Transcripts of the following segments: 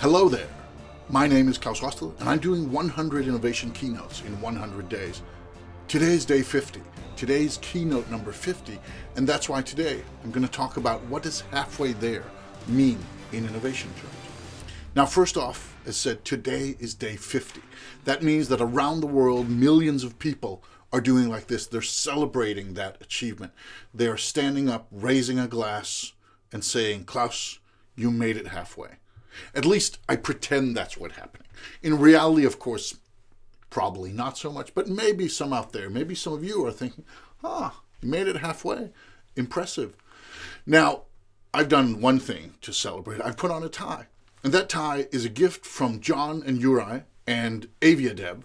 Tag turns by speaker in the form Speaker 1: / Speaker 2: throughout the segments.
Speaker 1: Hello there. My name is Klaus Rostel, and I'm doing 100 innovation keynotes in 100 days. Today's day 50. Today's keynote number 50, and that's why today I'm going to talk about what does halfway there mean in innovation terms. Now, first off, as said, today is day 50. That means that around the world, millions of people are doing like this. They're celebrating that achievement. They are standing up, raising a glass, and saying, Klaus, you made it halfway. At least I pretend that's what's happening. In reality, of course, probably not so much, but maybe some out there, maybe some of you are thinking, you made it halfway. Impressive. Now, I've done one thing to celebrate. I've put on a tie. And that tie is a gift from John and Uri and Aviadeb,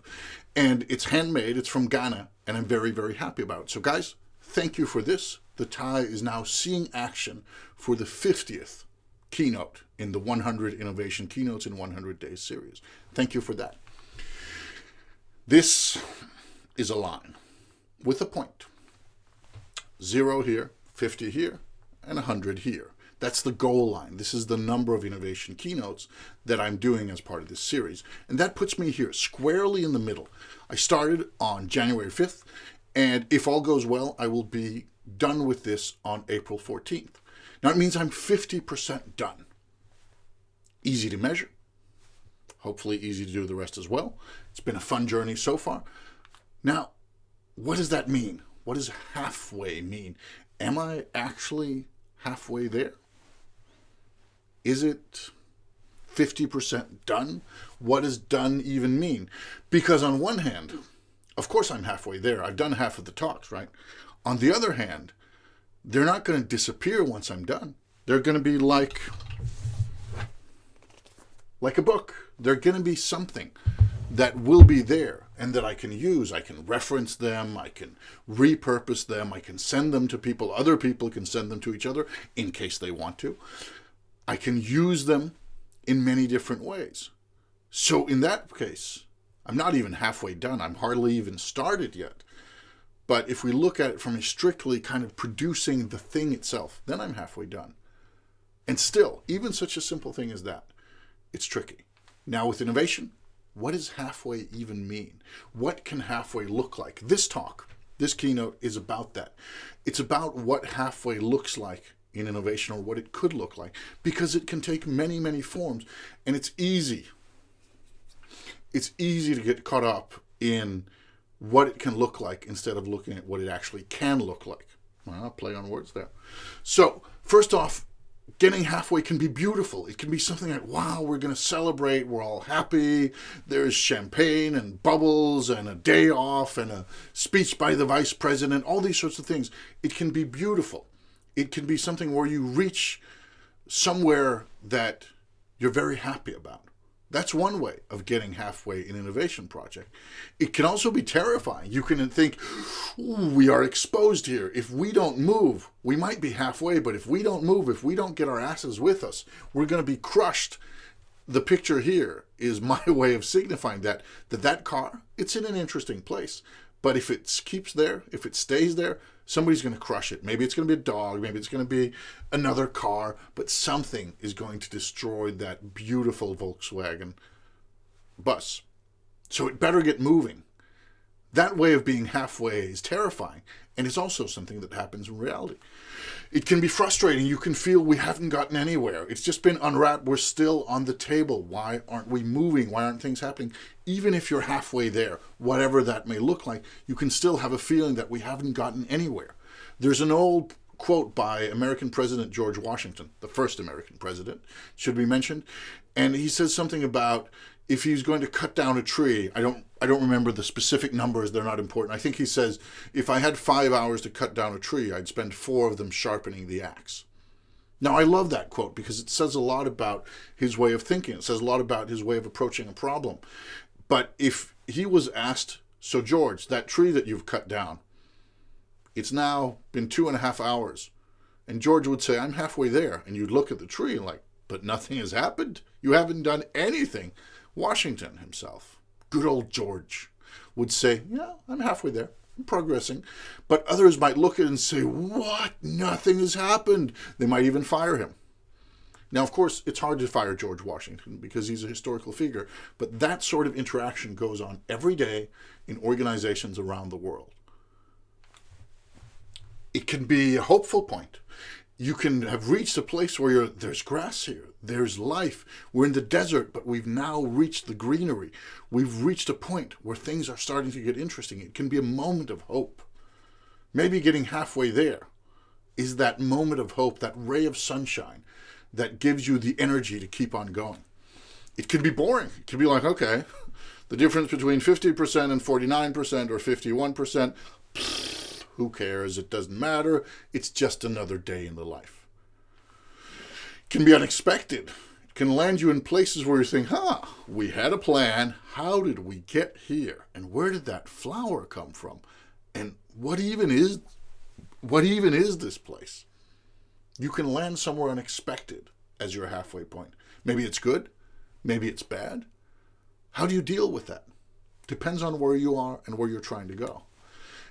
Speaker 1: and it's handmade. It's from Ghana, and I'm very, very happy about it. So guys, thank you for this. The tie is now seeing action for the 50th keynote in the 100 Innovation Keynotes in 100 Days series. Thank you for that. This is a line with a point. 0 here, 50 here, and 100 here. That's the goal line. This is the number of innovation keynotes that I'm doing as part of this series. And that puts me here squarely in the middle. I started on January 5th, and if all goes well, I will be done with this on April 14th. Now it means I'm 50% done. Easy to measure. Hopefully easy to do the rest as well. It's been a fun journey so far. Now, what does that mean? What does halfway mean? Am I actually halfway there? Is it 50% done? What does done even mean? Because on one hand, of course I'm halfway there. I've done half of the talks, right? On the other hand, they're not going to disappear once I'm done. They're going to be like a book. They're going to be something that will be there and that I can use. I can reference them. I can repurpose them. I can send them to people. Other people can send them to each other in case they want to. I can use them in many different ways. So in that case, I'm not even halfway done. I'm hardly even started yet. But if we look at it from a strictly kind of producing the thing itself, then I'm halfway done. And still, even such a simple thing as that, it's tricky. Now with innovation, what does halfway even mean? What can halfway look like? This talk, this keynote is about that. It's about what halfway looks like in innovation, or what it could look like, because it can take many, many forms. And it's easy. It's easy to get caught up in what it can look like instead of looking at what it actually can look like. Well, play on words there. So first off, getting halfway can be beautiful. It can be something like, wow, we're going to celebrate. We're all happy. There's champagne and bubbles and a day off and a speech by the vice president, all these sorts of things. It can be beautiful. It can be something where you reach somewhere that you're very happy about. That's one way of getting halfway in an innovation project. It can also be terrifying. You can think, we are exposed here. If we don't move, we might be halfway, but if we don't move, if we don't get our asses with us, we're going to be crushed. The picture here is my way of signifying that car, it's in an interesting place. But if it keeps there, if it stays there, somebody's going to crush it. Maybe it's going to be a dog, maybe it's going to be another car, but something is going to destroy that beautiful Volkswagen bus. So it better get moving. That way of being halfway is terrifying, and it's also something that happens in reality. It can be frustrating. You can feel we haven't gotten anywhere. It's just been unwrapped. We're still on the table. Why aren't we moving? Why aren't things happening? Even if you're halfway there, whatever that may look like, you can still have a feeling that we haven't gotten anywhere. There's an old quote by American President George Washington, the first American president, should be mentioned, and he says something about if he's going to cut down a tree, I don't remember the specific numbers, they're not important. I think he says, if I had 5 hours to cut down a tree, I'd spend 4 of them sharpening the axe. Now, I love that quote because it says a lot about his way of thinking. It says a lot about his way of approaching a problem. But if he was asked, so George, that tree that you've cut down, it's now been 2.5 hours. And George would say, I'm halfway there. And you'd look at the tree and like, but nothing has happened. You haven't done anything. Washington himself, good old George, would say, yeah, I'm halfway there. I'm progressing. But others might look at it and say, what? Nothing has happened. They might even fire him. Now, of course, it's hard to fire George Washington because he's a historical figure, but that sort of interaction goes on every day in organizations around the world. It can be a hopeful point. You can have reached a place where there's grass here, there's life. We're in the desert, but we've now reached the greenery. We've reached a point where things are starting to get interesting. It can be a moment of hope. Maybe getting halfway there is that moment of hope, that ray of sunshine that gives you the energy to keep on going. It could be boring. It could be like, okay, the difference between 50% and 49% or 51%, who cares? It doesn't matter. It's just another day in the life. It can be unexpected. It can land you in places where you think, we had a plan. How did we get here? And where did that flower come from? And what even is this place? You can land somewhere unexpected as your halfway point. Maybe it's good. Maybe it's bad. How do you deal with that? Depends on where you are and where you're trying to go.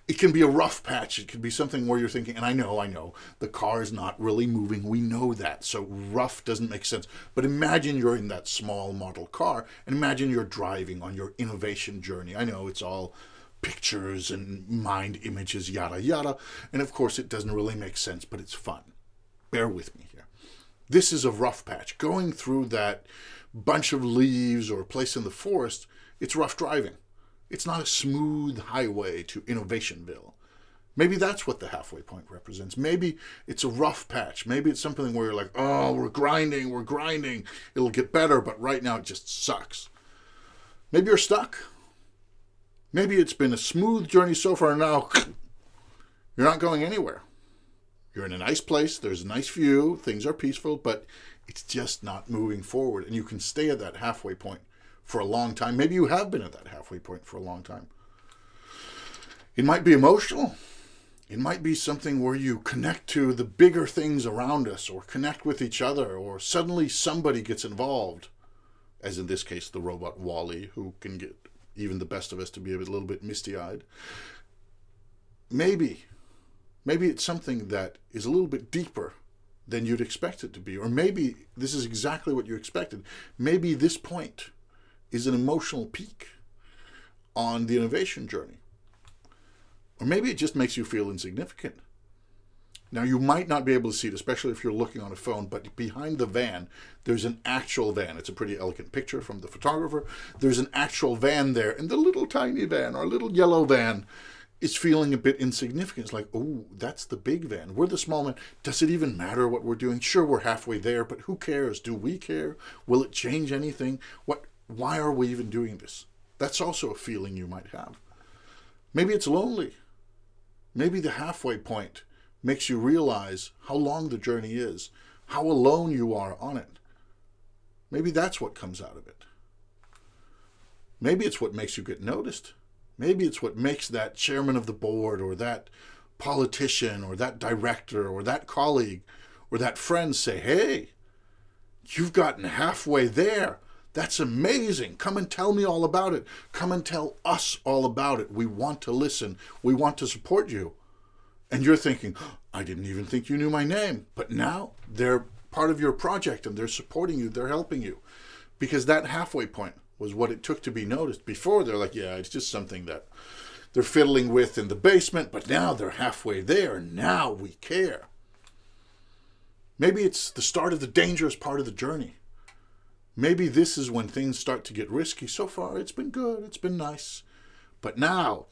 Speaker 1: It can be a rough patch. It can be something where you're thinking, and I know, the car is not really moving. We know that, so rough doesn't make sense. But imagine you're in that small model car, and imagine you're driving on your innovation journey. I know it's all pictures and mind images, yada, yada. And of course, it doesn't really make sense, but it's fun. Bear with me here. This is a rough patch. Going through that bunch of leaves or a place in the forest, it's rough driving. It's not a smooth highway to Innovationville. Maybe that's what the halfway point represents. Maybe it's a rough patch. Maybe it's something where you're like, oh, we're grinding. It'll get better, but right now it just sucks. Maybe you're stuck. Maybe it's been a smooth journey so far, and now you're not going anywhere. You're in a nice place. There's a nice view. Things are peaceful, but it's just not moving forward. And you can stay at that halfway point for a long time. Maybe you have been at that halfway point for a long time. It might be emotional. It might be something where you connect to the bigger things around us or connect with each other, or suddenly somebody gets involved, as in this case, the robot Wall-E, who can get even the best of us to be a little bit misty-eyed. Maybe it's something that is a little bit deeper than you'd expect it to be. Or maybe this is exactly what you expected. Maybe this point is an emotional peak on the innovation journey. Or maybe it just makes you feel insignificant. Now, you might not be able to see it, especially if you're looking on a phone, but behind the van, there's an actual van. It's a pretty elegant picture from the photographer. There's an actual van there, and the little tiny van, or little yellow van, is feeling a bit insignificant. It's like, oh, that's the big van. We're the small man. Does it even matter what we're doing? Sure, we're halfway there, but who cares? Do we care? Will it change anything? Why are we even doing this? That's also a feeling you might have. Maybe it's lonely. Maybe the halfway point makes you realize how long the journey is, how alone you are on it. Maybe that's what comes out of it. Maybe it's what makes you get noticed. Maybe it's what makes that chairman of the board or that politician or that director or that colleague or that friend say, hey, you've gotten halfway there. That's amazing. Come and tell me all about it. Come and tell us all about it. We want to listen. We want to support you. And you're thinking, I didn't even think you knew my name. But now they're part of your project and they're supporting you. They're helping you. Because that halfway point was what it took to be noticed. Before, they're like, yeah, it's just something that they're fiddling with in the basement. But now they're halfway there. Now we care. Maybe it's the start of the dangerous part of the journey. Maybe this is when things start to get risky. So far, it's been good. It's been nice. But now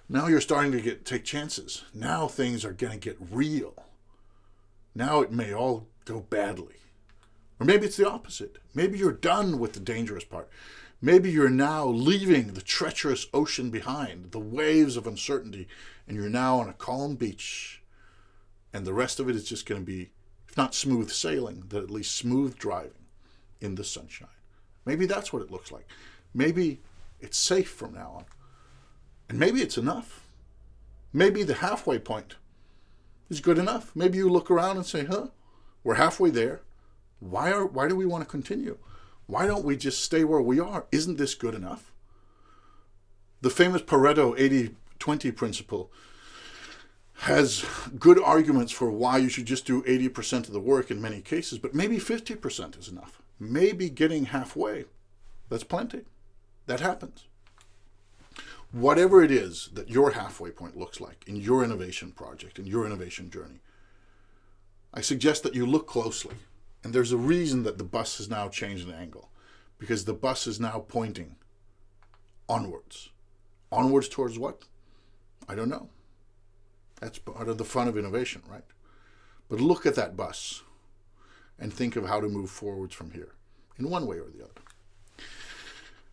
Speaker 1: you're starting to take chances. Now things are going to get real. Now it may all go badly. Or maybe it's the opposite. Maybe you're done with the dangerous part. Maybe you're now leaving the treacherous ocean behind, the waves of uncertainty, and you're now on a calm beach. And the rest of it is just going to be, if not smooth sailing, then at least smooth driving in the sunshine. Maybe that's what it looks like. Maybe it's safe from now on. And maybe it's enough. Maybe the halfway point is good enough. Maybe you look around and say, we're halfway there. Why do we want to continue? Why don't we just stay where we are? Isn't this good enough? The famous Pareto 80-20 principle has good arguments for why you should just do 80% of the work in many cases, but maybe 50% is enough. Maybe getting halfway, that's plenty. That happens. Whatever it is that your halfway point looks like in your innovation project, in your innovation journey, I suggest that you look closely. And there's a reason that the bus has now changed an angle, because the bus is now pointing onwards. Onwards towards what? I don't know. That's part of the fun of innovation, right? But look at that bus and think of how to move forwards from here in one way or the other.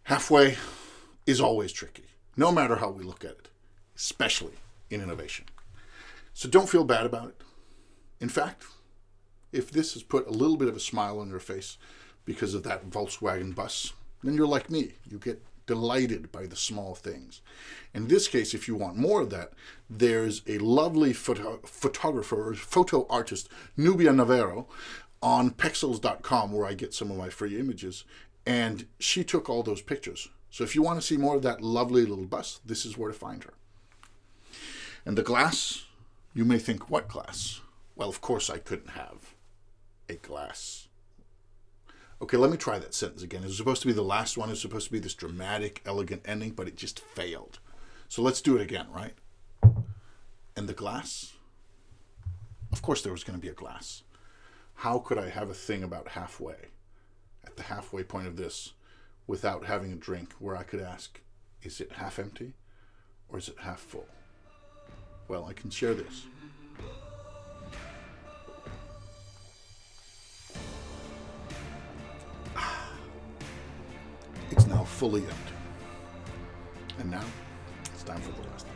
Speaker 1: Halfway is always tricky, no matter how we look at it, especially in innovation. So don't feel bad about it. In fact, if this has put a little bit of a smile on your face because of that Volkswagen bus, then you're like me. You get delighted by the small things. In this case, if you want more of that, there's a lovely photographer, photo artist, Nubia Navarro, on pexels.com, where I get some of my free images, and she took all those pictures. So if you want to see more of that lovely little bus, this is where to find her. And the glass, you may think, what glass? Well, of course I couldn't have a glass. Okay, let me try that sentence again. It was supposed to be the last one. It was supposed to be this dramatic, elegant ending, but it just failed. So let's do it again, right? And the glass? Of course there was going to be a glass. How could I have a thing about halfway, at the halfway point of this, without having a drink, where I could ask, is it half empty or is it half full? Well, I can share this. It's now fully empty. And now, it's time for the last thing.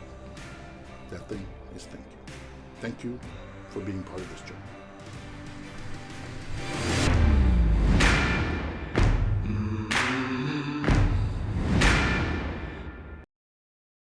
Speaker 1: That thing is thank you. Thank you for being part of this journey.